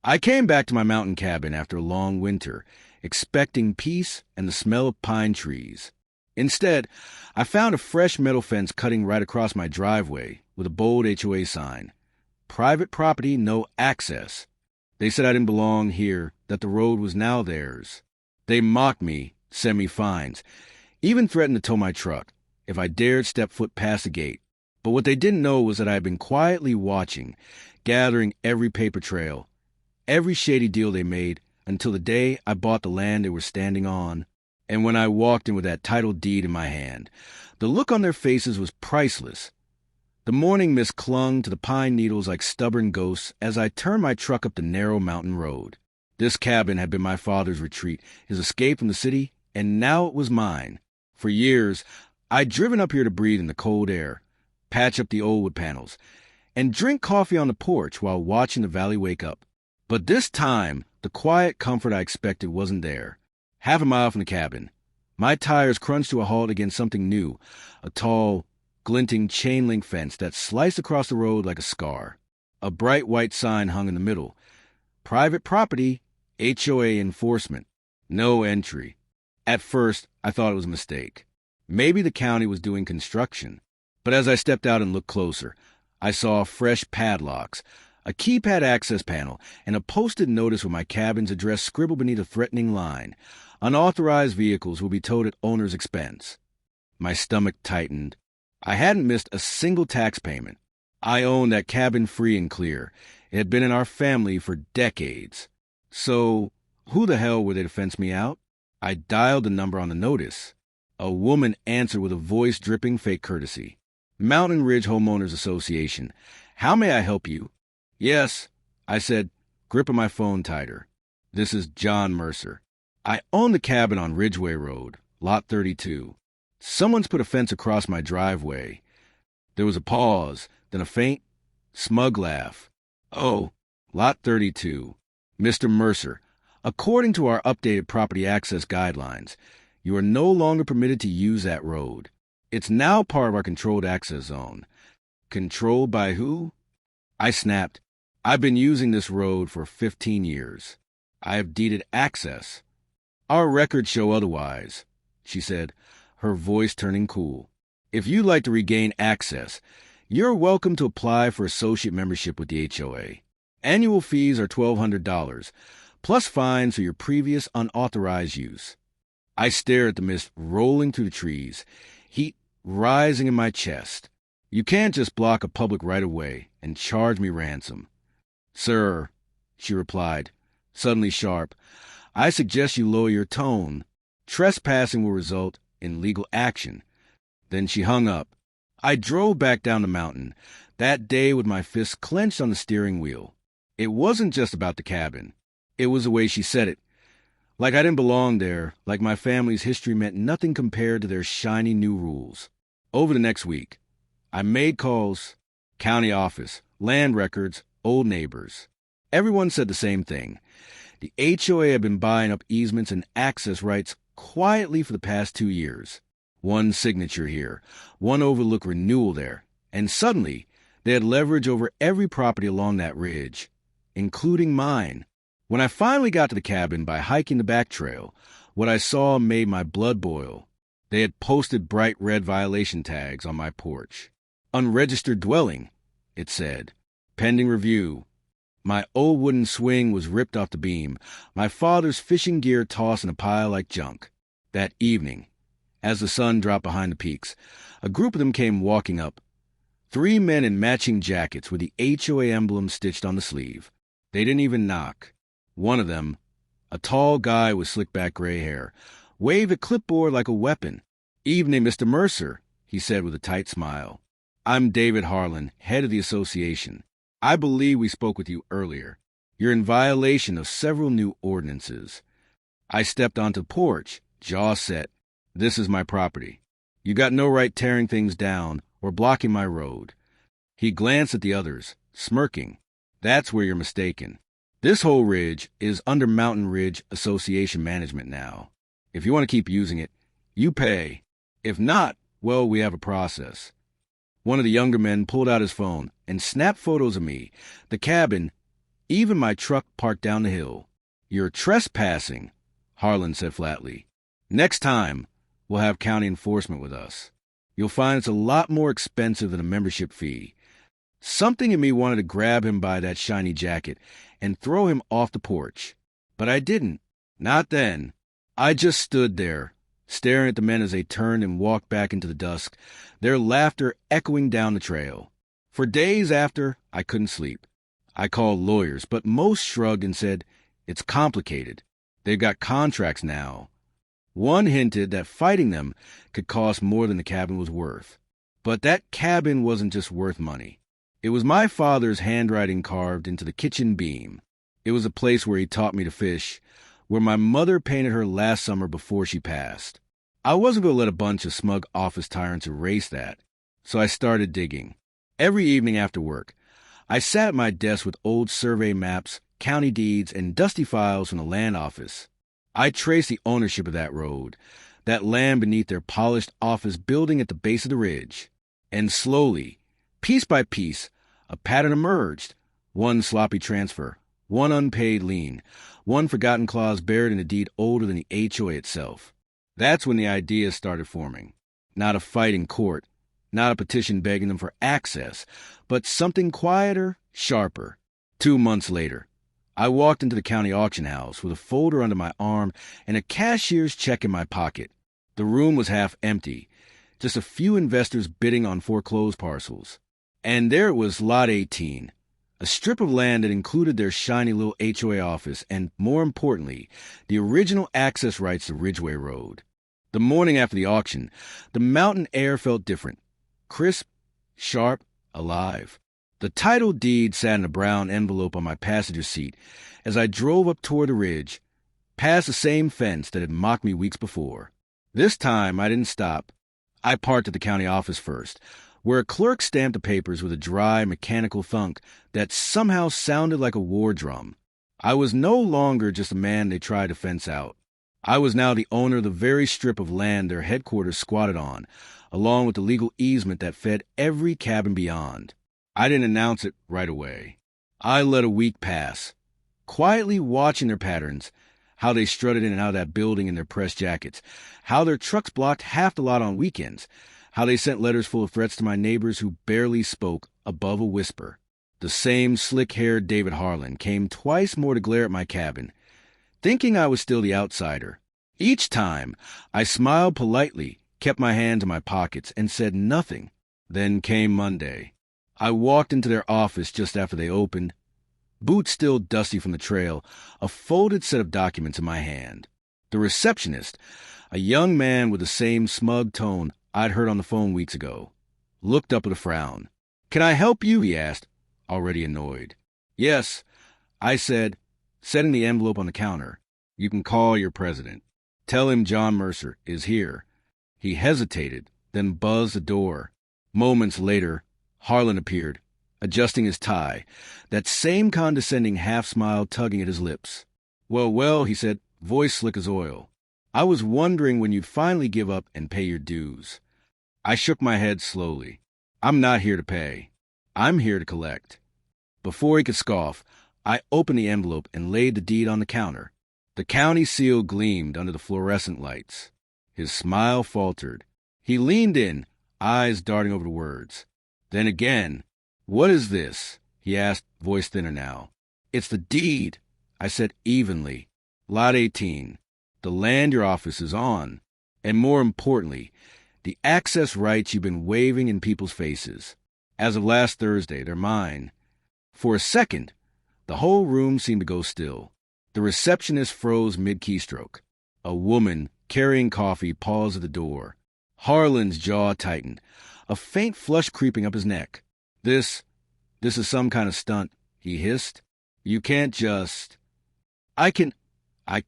I came back to my mountain cabin after a long winter, expecting peace and the smell of pine trees. Instead, I found a fresh metal fence cutting right across my driveway with a bold HOA sign. Private property, no access. They said I didn't belong here, that the road was now theirs. They mocked me, sent me fines, even threatened to tow my truck if I dared step foot past the gate. But what they didn't know was that I had been quietly watching, gathering every paper trail, every shady deal they made, until the day I bought the land they were standing on. And when I walked in with that title deed in my hand, the look on their faces was priceless. The morning mist clung to the pine needles like stubborn ghosts as I turned my truck up the narrow mountain road. This cabin had been my father's retreat, his escape from the city, and now it was mine. For years, I'd driven up here to breathe in the cold air, patch up the old wood panels, and drink coffee on the porch while watching the valley wake up. But this time, the quiet comfort I expected wasn't there. Half a mile from the cabin, my tires crunched to a halt against something new, a tall, glinting chain-link fence that sliced across the road like a scar. A bright white sign hung in the middle. Private property, HOA enforcement. No entry. At first, I thought it was a mistake. Maybe the county was doing construction. But as I stepped out and looked closer, I saw fresh padlocks, a keypad access panel, and a posted notice with my cabin's address scribbled beneath a threatening line. Unauthorized vehicles will be towed at owner's expense. My stomach tightened. I hadn't missed a single tax payment. I owned that cabin free and clear. It had been in our family for decades. So, who the hell were they to fence me out? I dialed the number on the notice. A woman answered with a voice dripping fake courtesy. Mountain Ridge Homeowners Association. How may I help you? Yes, I said, gripping my phone tighter. This is John Mercer. I own the cabin on Ridgeway Road, Lot 32. Someone's put a fence across my driveway. There was a pause, then a faint, smug laugh. Oh, Lot 32. Mr. Mercer, according to our updated property access guidelines, you are no longer permitted to use that road. It's now part of our controlled access zone. Controlled by who? I snapped. I've been using this road for 15 years. I have deeded access. Our records show otherwise, she said, her voice turning cool. If you'd like to regain access, you're welcome to apply for associate membership with the HOA. Annual fees are $1,200, plus fines for your previous unauthorized use. I stared at the mist rolling through the trees, heat rising in my chest. You can't just block a public right-of-way and charge me ransom. Sir, she replied, suddenly sharp, I suggest you lower your tone. Trespassing will result in legal action. Then she hung up. I drove back down the mountain, that day with my fists clenched on the steering wheel. It wasn't just about the cabin. It was the way she said it. Like I didn't belong there, like my family's history meant nothing compared to their shiny new rules. Over the next week, I made calls, county office, land records, old neighbors. Everyone said the same thing. The HOA had been buying up easements and access rights quietly for the past 2 years. One signature here, one overlook renewal there, and suddenly they had leverage over every property along that ridge, including mine. When I finally got to the cabin by hiking the back trail, what I saw made my blood boil. They had posted bright red violation tags on my porch. Unregistered dwelling, it said. Pending review. My old wooden swing was ripped off the beam, my father's fishing gear tossed in a pile like junk. That evening, as the sun dropped behind the peaks, a group of them came walking up. 3 men in matching jackets with the HOA emblem stitched on the sleeve. They didn't even knock. One of them, a tall guy with slick-back gray hair, waved a clipboard like a weapon. Evening, Mr. Mercer, he said with a tight smile. I'm David Harlan, head of the association. I believe we spoke with you earlier. You're in violation of several new ordinances. I stepped onto the porch, jaw set. This is my property. You got no right tearing things down or blocking my road. He glanced at the others, smirking. That's where you're mistaken. This whole ridge is under Mountain Ridge Association management now. If you want to keep using it, you pay. If not, well, we have a process. One of the younger men pulled out his phone and snapped photos of me, the cabin, even my truck parked down the hill. "You're trespassing," Harlan said flatly. "Next time, we'll have county enforcement with us. You'll find it's a lot more expensive than a membership fee." Something in me wanted to grab him by that shiny jacket and throw him off the porch. But I didn't. Not then. I just stood there, staring at the men as they turned and walked back into the dusk, their laughter echoing down the trail. For days after, I couldn't sleep. I called lawyers, but most shrugged and said, "It's complicated. They've got contracts now." One hinted that fighting them could cost more than the cabin was worth. But that cabin wasn't just worth money. It was my father's handwriting carved into the kitchen beam. It was a place where he taught me to fish, where my mother painted her last summer before she passed. I wasn't going to let a bunch of smug office tyrants erase that, so I started digging. Every evening after work, I sat at my desk with old survey maps, county deeds, and dusty files from the land office. I traced the ownership of that road, that land beneath their polished office building at the base of the ridge. And slowly, piece by piece, a pattern emerged. One sloppy transfer, one unpaid lien, one forgotten clause buried in a deed older than the HOA itself. That's when the ideas started forming. Not a fight in court, not a petition begging them for access, but something quieter, sharper. 2 months later, I walked into the county auction house with a folder under my arm and a cashier's check in my pocket. The room was half empty, just a few investors bidding on foreclosed parcels. And there it was, Lot 18, a strip of land that included their shiny little HOA office and, more importantly, the original access rights to Ridgeway Road. The morning after the auction, the mountain air felt different. Crisp, sharp, alive. The title deed sat in a brown envelope on my passenger seat as I drove up toward the ridge, past the same fence that had mocked me weeks before. This time, I didn't stop. I parked at the county office first, where a clerk stamped the papers with a dry, mechanical thunk that somehow sounded like a war drum. I was no longer just a man they tried to fence out. I was now the owner of the very strip of land their headquarters squatted on, along with the legal easement that fed every cabin beyond. I didn't announce it right away. I let a week pass, quietly watching their patterns, how they strutted in and out of that building in their pressed jackets, how their trucks blocked half the lot on weekends, how they sent letters full of threats to my neighbors who barely spoke above a whisper. The same slick-haired David Harlan came twice more to glare at my cabin, thinking I was still the outsider. Each time, I smiled politely, kept my hands in my pockets, and said nothing. Then came Monday. I walked into their office just after they opened, boots still dusty from the trail, a folded set of documents in my hand. The receptionist, a young man with the same smug tone I'd heard on the phone weeks ago, looked up with a frown. "Can I help you?" he asked, already annoyed. "Yes," I said, setting the envelope on the counter. "You can call your president. Tell him John Mercer is here." He hesitated, then buzzed the door. Moments later, Harlan appeared, adjusting his tie, that same condescending half-smile tugging at his lips. Well, he said, voice slick as oil. "I was wondering when you'd finally give up and pay your dues." I shook my head slowly. "I'm not here to pay. I'm here to collect." Before he could scoff, I opened the envelope and laid the deed on the counter. The county seal gleamed under the fluorescent lights. His smile faltered. He leaned in, eyes darting over the words. Then again, "What is this?" he asked, voice thinner now. "It's the deed," I said evenly. "Lot 18, the land your office is on, and more importantly, the access rights you've been waving in people's faces. As of last Thursday, they're mine." For a second, the whole room seemed to go still. The receptionist froze mid-keystroke. A woman, carrying coffee, paused at the door. Harlan's jaw tightened, a faint flush creeping up his neck. This is some kind of stunt," he hissed. "You can't just—" I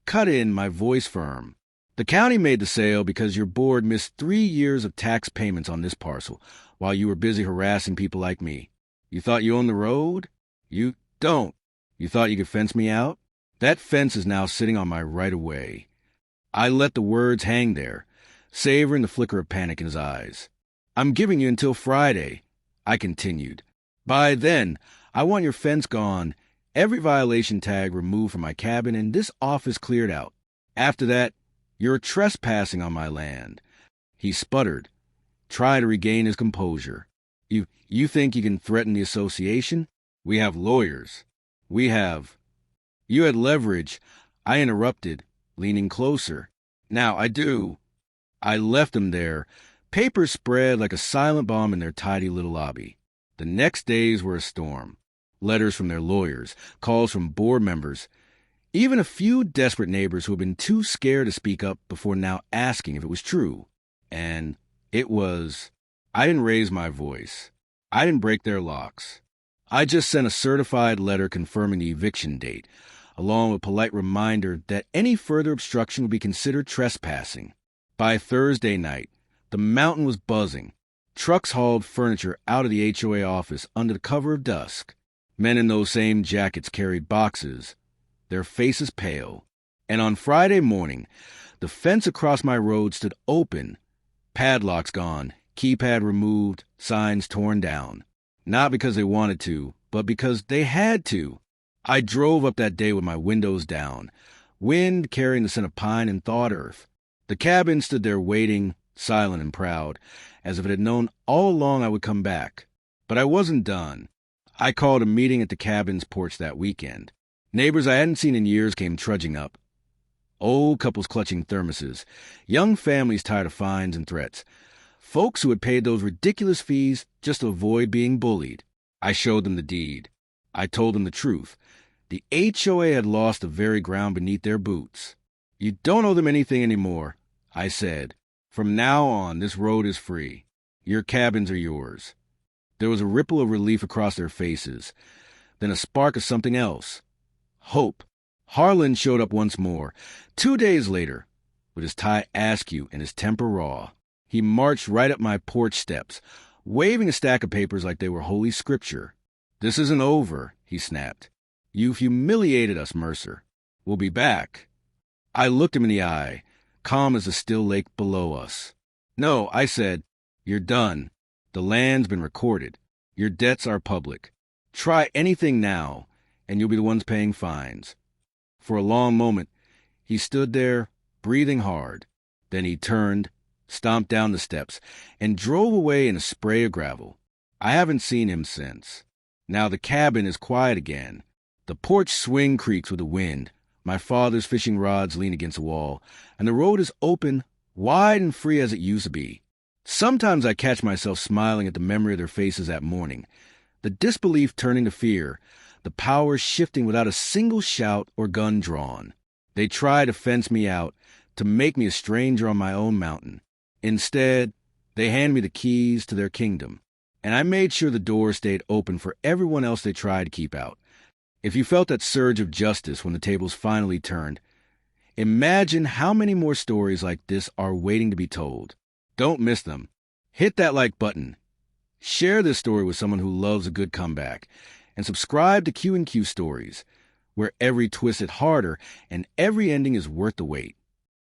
cut in, my voice firm. "The county made the sale because your board missed 3 years of tax payments on this parcel while you were busy harassing people like me. You thought you owned the road? You don't. You thought you could fence me out? That fence is now sitting on my right-of-way." I let the words hang there, savoring the flicker of panic in his eyes. "I'm giving you until Friday," I continued. "By then, I want your fence gone every violation tag removed from my cabin, and this office cleared out. After that, you're trespassing on my land. He sputtered, trying to regain his composure. You think you can threaten the association? We have lawyers. We have... You had leverage. I interrupted, leaning closer. Now, I do. I left them there. Papers spread like a silent bomb in their tidy little lobby. The next days were a storm. Letters from their lawyers, calls from board members, even a few desperate neighbors who had been too scared to speak up before now asking if it was true. And it was. I didn't raise my voice. I didn't break their locks. I just sent a certified letter confirming the eviction date, along with a polite reminder that any further obstruction would be considered trespassing. By Thursday night, the mountain was buzzing. Trucks hauled furniture out of the HOA office under the cover of dusk. Men in those same jackets carried boxes, their faces pale. And on Friday morning, the fence across my road stood open, padlocks gone, keypad removed, signs torn down. Not because they wanted to, but because they had to. I drove up that day with my windows down, wind carrying the scent of pine and thawed earth. The cabin stood there waiting, silent and proud, as if it had known all along I would come back. But I wasn't done. I called a meeting at the cabin's porch that weekend. Neighbors I hadn't seen in years came trudging up. Old couples clutching thermoses, young families tired of fines and threats, folks who had paid those ridiculous fees just to avoid being bullied. I showed them the deed. I told them the truth. The HOA had lost the very ground beneath their boots. You don't owe them anything anymore, I said. From now on, this road is free. Your cabins are yours. There was a ripple of relief across their faces, then a spark of something else. Hope. Harlan showed up once more, 2 days later, with his tie askew and his temper raw. He marched right up my porch steps, waving a stack of papers like they were holy scripture. This isn't over, he snapped. You've humiliated us, Mercer. We'll be back. I looked him in the eye, calm as the still lake below us. No, I said, you're done. The land's been recorded. Your debts are public. Try anything now, and you'll be the ones paying fines. For a long moment, he stood there, breathing hard. Then he turned, stomped down the steps, and drove away in a spray of gravel. I haven't seen him since. Now the cabin is quiet again. The porch swing creaks with the wind. My father's fishing rods lean against the wall, and the road is open, wide and free as it used to be. Sometimes I catch myself smiling at the memory of their faces that morning, the disbelief turning to fear, the power shifting without a single shout or gun drawn. They tried to fence me out, to make me a stranger on my own mountain. Instead, they hand me the keys to their kingdom, and I made sure the door stayed open for everyone else they tried to keep out. If you felt that surge of justice when the tables finally turned, imagine how many more stories like this are waiting to be told. Don't miss them. Hit that like button. Share this story with someone who loves a good comeback. And subscribe to QandQStories, where every twist is harder and every ending is worth the wait.